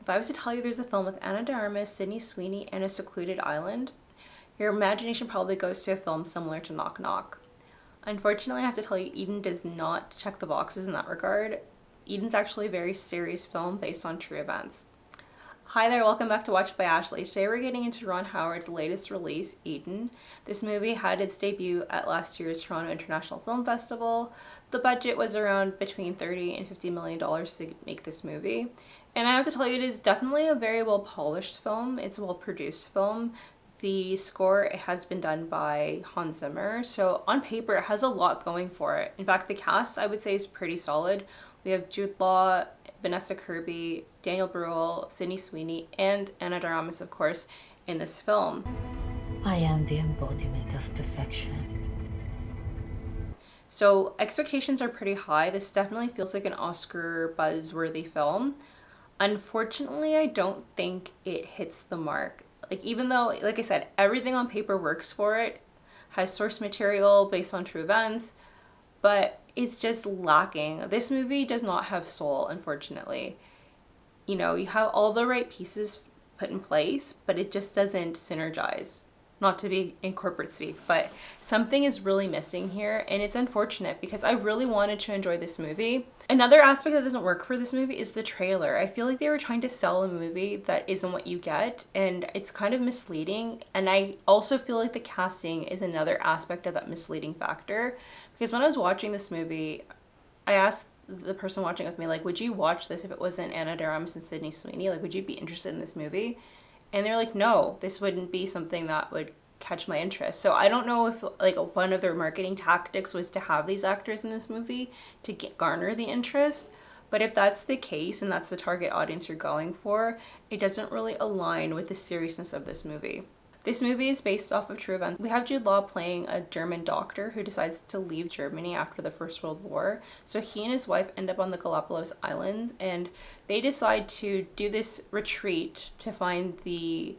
If I was to tell you there's a film with Ana de Armas, Sweeney, and a secluded island, your imagination probably goes to a film similar to Knock Knock. Unfortunately, I have to tell you, Eden does not check the boxes in that regard. Eden's actually a very serious film based on true events. Hi there, welcome back to Watch by Ashley. Today we're getting into Ron Howard's latest release, Eden. This movie had its debut at last year's Toronto International Film Festival. The budget was around between $30 and $50 million to make this movie. And I have to tell you, it is definitely a very well polished film. It's a well produced film. The score has been done by Hans Zimmer, so on paper it has a lot going for it. In fact, the cast I would say is pretty solid. We have Jude Law, Vanessa Kirby, Daniel Brühl, Sweeney, and Ana de Armas, of course, in this film. I am the embodiment of perfection. So expectations are pretty high. This definitely feels like an Oscar buzz-worthy film. Unfortunately, I don't think it hits the mark. Like, even though, like I said, everything on paper works for it, has source material based on true events, but it's just lacking. This movie does not have soul, unfortunately. You know, you have all the right pieces put in place, but it just doesn't synergize. Not to be in corporate speak, but something is really missing here, and it's unfortunate because I really wanted to enjoy this movie. Another aspect that doesn't work for this movie is the trailer. I feel like they were trying to sell a movie that isn't what you get, and it's kind of misleading. And I also feel like the casting is another aspect of that misleading factor, because when I was watching this movie, I asked the person watching with me, like, would you watch this if it wasn't Ana de Armas and Sweeney? Like, would you be interested in this movie? And they're like, no, this wouldn't be something that would catch my interest. So I don't know if like one of their marketing tactics was to have these actors in this movie to garner the interest. But if that's the case and that's the target audience you're going for, it doesn't really align with the seriousness of this movie. This movie is based off of true events. We have Jude Law playing a German doctor who decides to leave Germany after the First World War. So he and his wife end up on the Galápagos Islands, and they decide to do this retreat to find the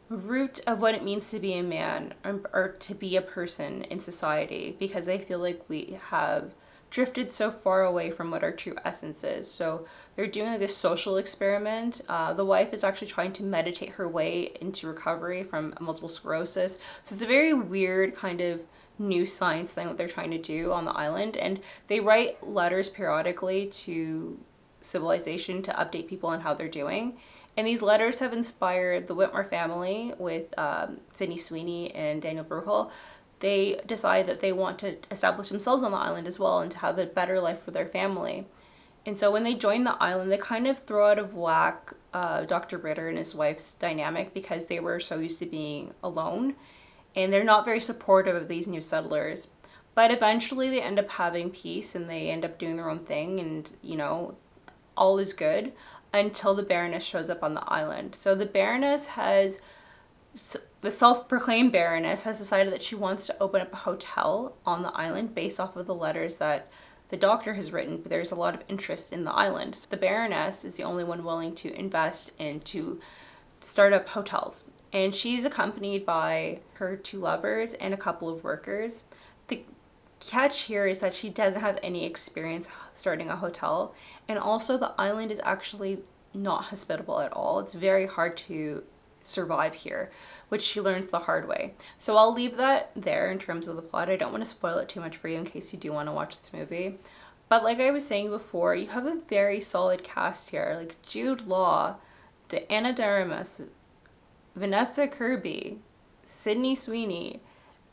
root of what it means to be a man or to be a person in society, because they feel like we have drifted so far away from what our true essence is. So they're doing this social experiment. The wife is actually trying to meditate her way into recovery from multiple sclerosis. So it's a very weird kind of new science thing that they're trying to do on the island. And they write letters periodically to civilization to update people on how they're doing. And these letters have inspired the Whitmore family with Sweeney and Daniel Brühl. They decide that they want to establish themselves on the island as well and to have a better life for their family. And so when they join the island, they kind of throw out of whack Dr. Ritter and his wife's dynamic, because they were so used to being alone. And they're not very supportive of these new settlers. But eventually they end up having peace and they end up doing their own thing, and, you know, all is good until the Baroness shows up on the island. So the Baroness has... The self-proclaimed Baroness has decided that she wants to open up a hotel on the island based off of the letters that the doctor has written. There's a lot of interest in the island. So the Baroness is the only one willing to invest and to start up hotels. And she's accompanied by her two lovers and a couple of workers. The catch here is that she doesn't have any experience starting a hotel. And also the island is actually not hospitable at all. It's very hard to survive here, which she learns the hard way. So I'll leave that there in terms of the plot. I don't want to spoil it too much for you in case you do want to watch this movie. But like I was saying before, you have a very solid cast here. Like Jude Law, Ana de Armas, Vanessa Kirby, Sweeney,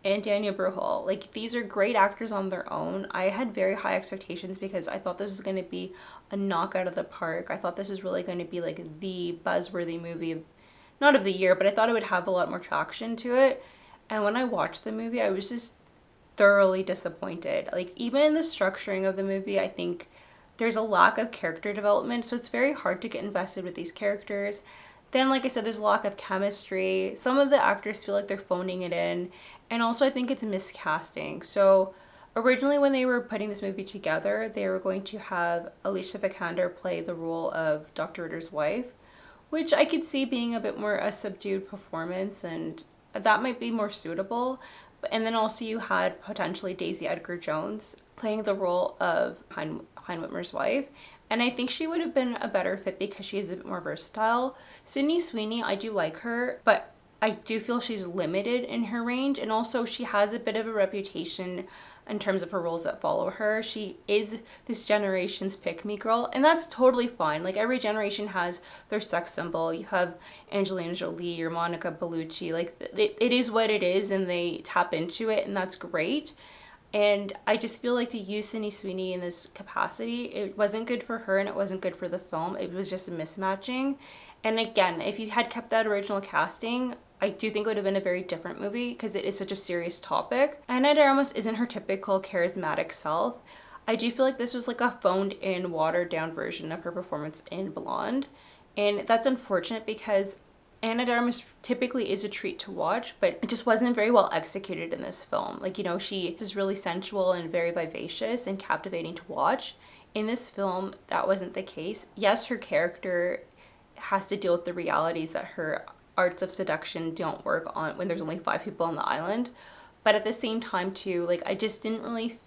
and Daniel Brühl. Like, these are great actors on their own. I had very high expectations because I thought this was going to be a knockout of the park. I thought this was really going to be like the buzzworthy movie not of the year, but I thought it would have a lot more traction to it. And when I watched the movie, I was just thoroughly disappointed. Like, even in the structuring of the movie, I think there's a lack of character development, so it's very hard to get invested with these characters. Then, like I said, there's a lack of chemistry. Some of the actors feel like they're phoning it in, and also I think it's miscasting. So originally when they were putting this movie together, they were going to have Alicia Vikander play the role of Dr. Ritter's wife, which I could see being a bit more a subdued performance, and that might be more suitable. And then also you had potentially Daisy Edgar Jones playing the role of Hein Whitmer's wife, And I think she would have been a better fit because she is a bit more versatile. Sydney Sweeney, I do like her, but I do feel she's limited in her range, and also she has a bit of a reputation in terms of her roles that follow her. She is this generation's pick-me girl, and that's totally fine. Like, every generation has their sex symbol. You have Angelina Jolie or Monica Bellucci. Like, it is what it is, and they tap into it, and that's great. And I just feel like to use Sydney Sweeney in this capacity, it wasn't good for her and it wasn't good for the film. It was just a mismatching. And again, if you had kept that original casting, I do think it would have been a very different movie because it is such a serious topic. Ana de Armas isn't her typical charismatic self. I do feel like this was like a phoned in, watered down version of her performance in Blonde. And that's unfortunate because Ana de Armas typically is a treat to watch, but it just wasn't very well executed in this film. Like, you know, she is really sensual and very vivacious and captivating to watch. In this film, that wasn't the case. Yes, her character has to deal with the realities that her arts of seduction don't work on when there's only 5 people on the island. But at the same time, too, like, I just didn't really,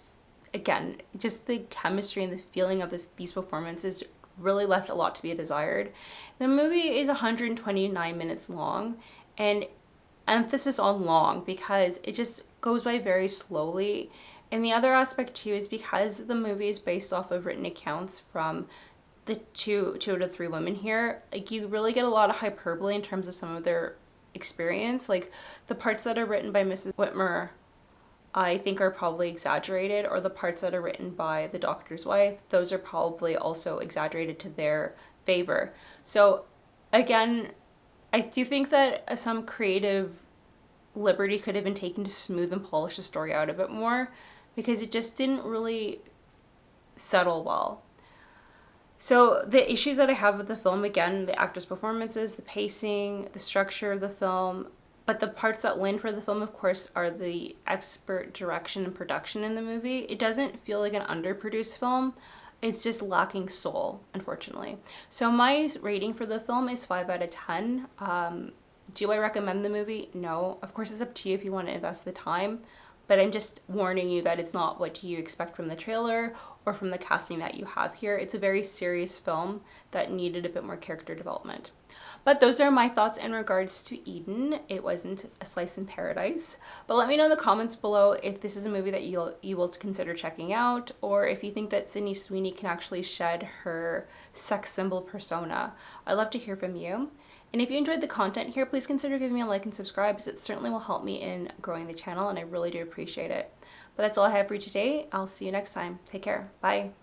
again, just the chemistry and the feeling of these performances really left a lot to be desired. The movie is 129 minutes long, and emphasis on long because it just goes by very slowly. And the other aspect too is because the movie is based off of written accounts from the two to three women here, like, you really get a lot of hyperbole in terms of some of their experience. Like, the parts that are written by Mrs. Whitmer, I think, are probably exaggerated, or the parts that are written by the doctor's wife, those are probably also exaggerated to their favor. So again, I do think that some creative liberty could have been taken to smooth and polish the story out a bit more because it just didn't really settle well. So the issues that I have with the film, again, the actors' performances, the pacing, the structure of the film, but the parts that win for the film, of course, are the expert direction and production in the movie. It doesn't feel like an underproduced film. It's just lacking soul, unfortunately. So my rating for the film is 5 out of 10. Do I recommend the movie? No. Of course, it's up to you if you want to invest the time. But I'm just warning you that it's not what you expect from the trailer or from the casting that you have here. It's a very serious film that needed a bit more character development. But those are my thoughts in regards to Eden. It wasn't a slice in paradise. But let me know in the comments below if this is a movie that you will consider checking out, or if you think that Sydney Sweeney can actually shed her sex symbol persona. I'd love to hear from you. And if you enjoyed the content here, please consider giving me a like and subscribe, because it certainly will help me in growing the channel, and I really do appreciate it. But that's all I have for you today. I'll see you next time. Take care. Bye.